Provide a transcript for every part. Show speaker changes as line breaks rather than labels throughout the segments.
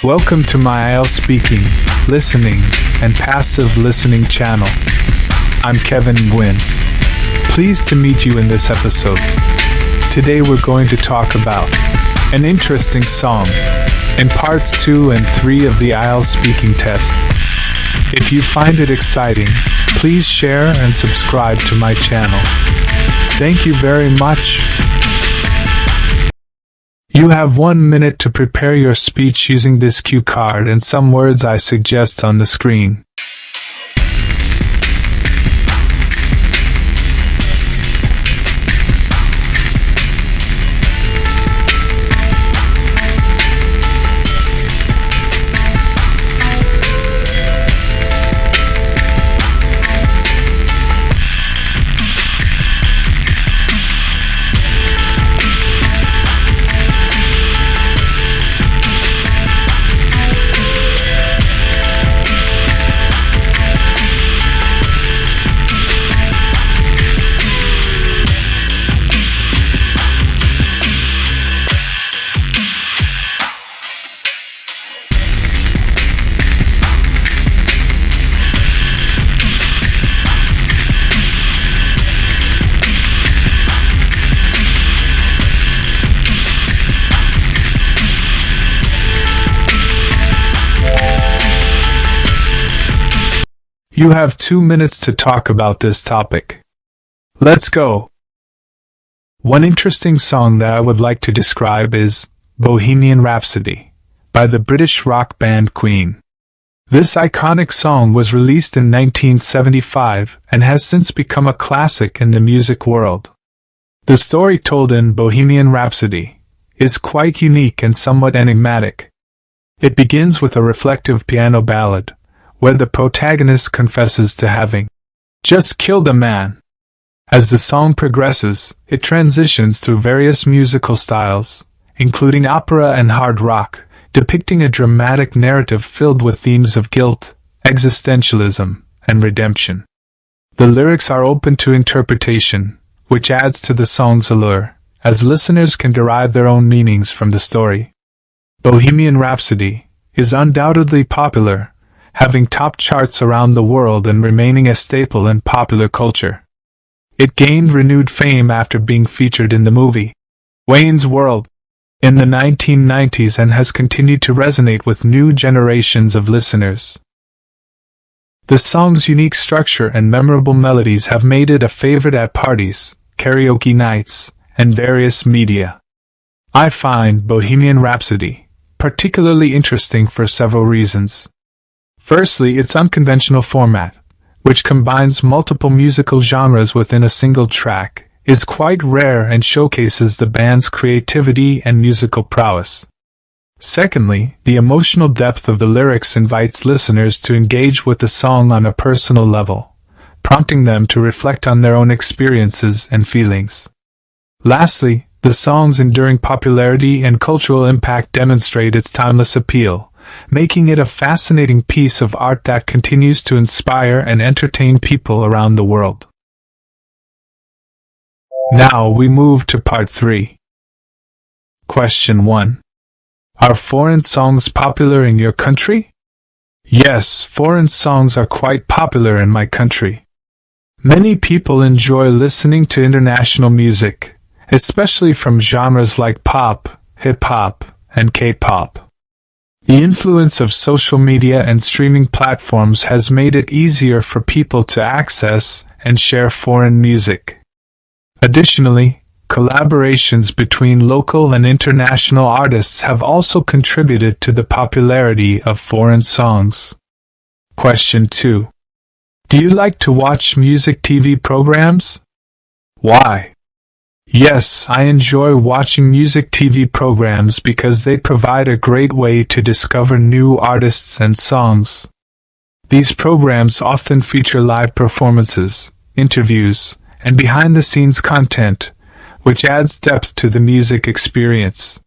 Welcome to my IELTS Speaking, Listening, and Passive Listening channel. I'm Kevin Nguyen. Pleased to meet you in this episode. Today we're going to talk about an interesting song in parts 2 and 3 of the IELTS Speaking Test. If you find it exciting, please share and subscribe to my channel. Thank you very much. You have 1 minute to prepare your speech using this cue card and some words I suggest on the screen. You have 2 minutes to talk about this topic. Let's go! One interesting song that I would like to describe is Bohemian Rhapsody by the British rock band Queen. This iconic song was released in 1975 and has since become a classic in the music world. The story told in Bohemian Rhapsody is quite unique and somewhat enigmatic. It begins with a reflective piano ballad, where the protagonist confesses to having just killed a man. As the song progresses, it transitions through various musical styles, including opera and hard rock, depicting a dramatic narrative filled with themes of guilt, existentialism, and redemption. The lyrics are open to interpretation, which adds to the song's allure, as listeners can derive their own meanings from the story. Bohemian Rhapsody is undoubtedly popular, having top charts around the world and remaining a staple in popular culture. It gained renewed fame after being featured in the movie Wayne's World in the 1990s and has continued to resonate with new generations of listeners. The song's unique structure and memorable melodies have made it a favorite at parties, karaoke nights, and various media. I find Bohemian Rhapsody particularly interesting for several reasons. Firstly, its unconventional format, which combines multiple musical genres within a single track, is quite rare and showcases the band's creativity and musical prowess. Secondly, the emotional depth of the lyrics invites listeners to engage with the song on a personal level, prompting them to reflect on their own experiences and feelings. Lastly, the song's enduring popularity and cultural impact demonstrate its timeless appeal, making it a fascinating piece of art that continues to inspire and entertain people around the world. Now we move to part 3. Question 1. Are foreign songs popular in your country? Yes, foreign songs are quite popular in my country. Many people enjoy listening to international music, especially from genres like pop, hip-hop, and K-pop. The influence of social media and streaming platforms has made it easier for people to access and share foreign music. Additionally, collaborations between local and international artists have also contributed to the popularity of foreign songs. Question 2. Do you like to watch music TV programs? Why? Yes, I enjoy watching music TV programs because they provide a great way to discover new artists and songs. These programs often feature live performances, interviews, and behind-the-scenes content, which adds depth to the music experience.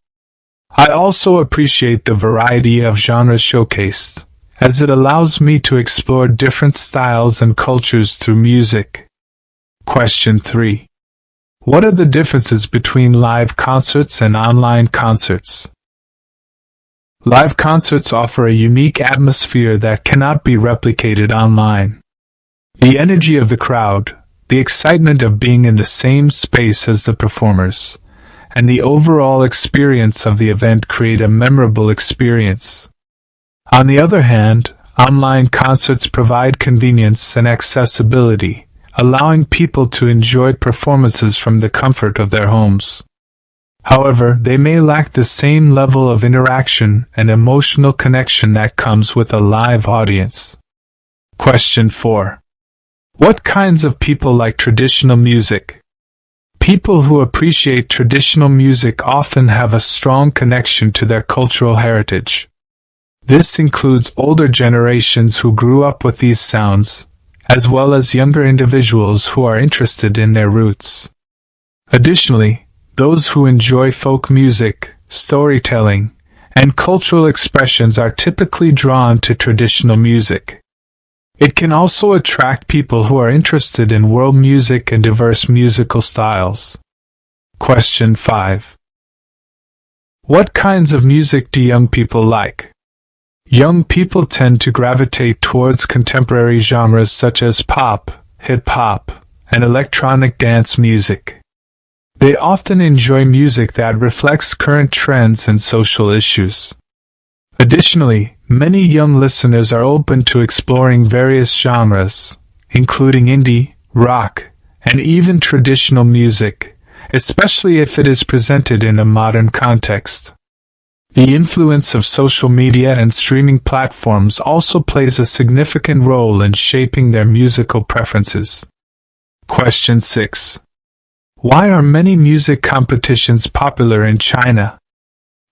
I also appreciate the variety of genres showcased, as it allows me to explore different styles and cultures through music. Question 3. What are the differences between live concerts and online concerts? Live concerts offer a unique atmosphere that cannot be replicated online. The energy of the crowd, the excitement of being in the same space as the performers, and the overall experience of the event create a memorable experience. On the other hand, online concerts provide convenience and accessibility, allowing people to enjoy performances from the comfort of their homes. However, they may lack the same level of interaction and emotional connection that comes with a live audience. Question 4. What kinds of people like traditional music? People who appreciate traditional music often have a strong connection to their cultural heritage. This includes older generations who grew up with these sounds, as well as younger individuals who are interested in their roots. Additionally, those who enjoy folk music, storytelling, and cultural expressions are typically drawn to traditional music. It can also attract people who are interested in world music and diverse musical styles. Question 5. What kinds of music do young people like? Young people tend to gravitate towards contemporary genres such as pop, hip-hop, and electronic dance music. They often enjoy music that reflects current trends and social issues. Additionally, many young listeners are open to exploring various genres, including indie, rock, and even traditional music, especially if it is presented in a modern context. The influence of social media and streaming platforms also plays a significant role in shaping their musical preferences. Question 6. Why are many music competitions popular in China?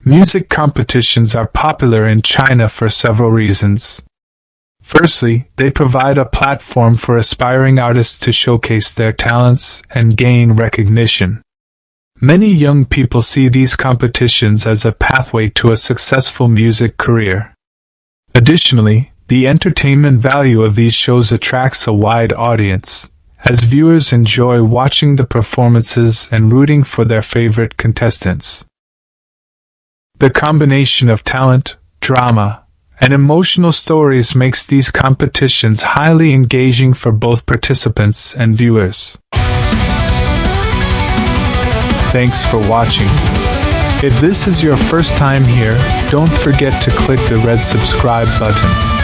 Music competitions are popular in China for several reasons. Firstly, they provide a platform for aspiring artists to showcase their talents and gain recognition. Many young people see these competitions as a pathway to a successful music career. Additionally, the entertainment value of these shows attracts a wide audience, as viewers enjoy watching the performances and rooting for their favorite contestants. The combination of talent, drama, and emotional stories makes these competitions highly engaging for both participants and viewers. Thanks for watching. If this is your first time here, don't forget to click the red subscribe button.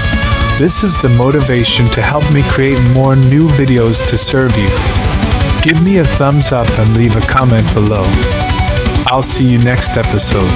This is the motivation to help me create more new videos to serve you. Give me a thumbs up and leave a comment below. I'll see you next episode.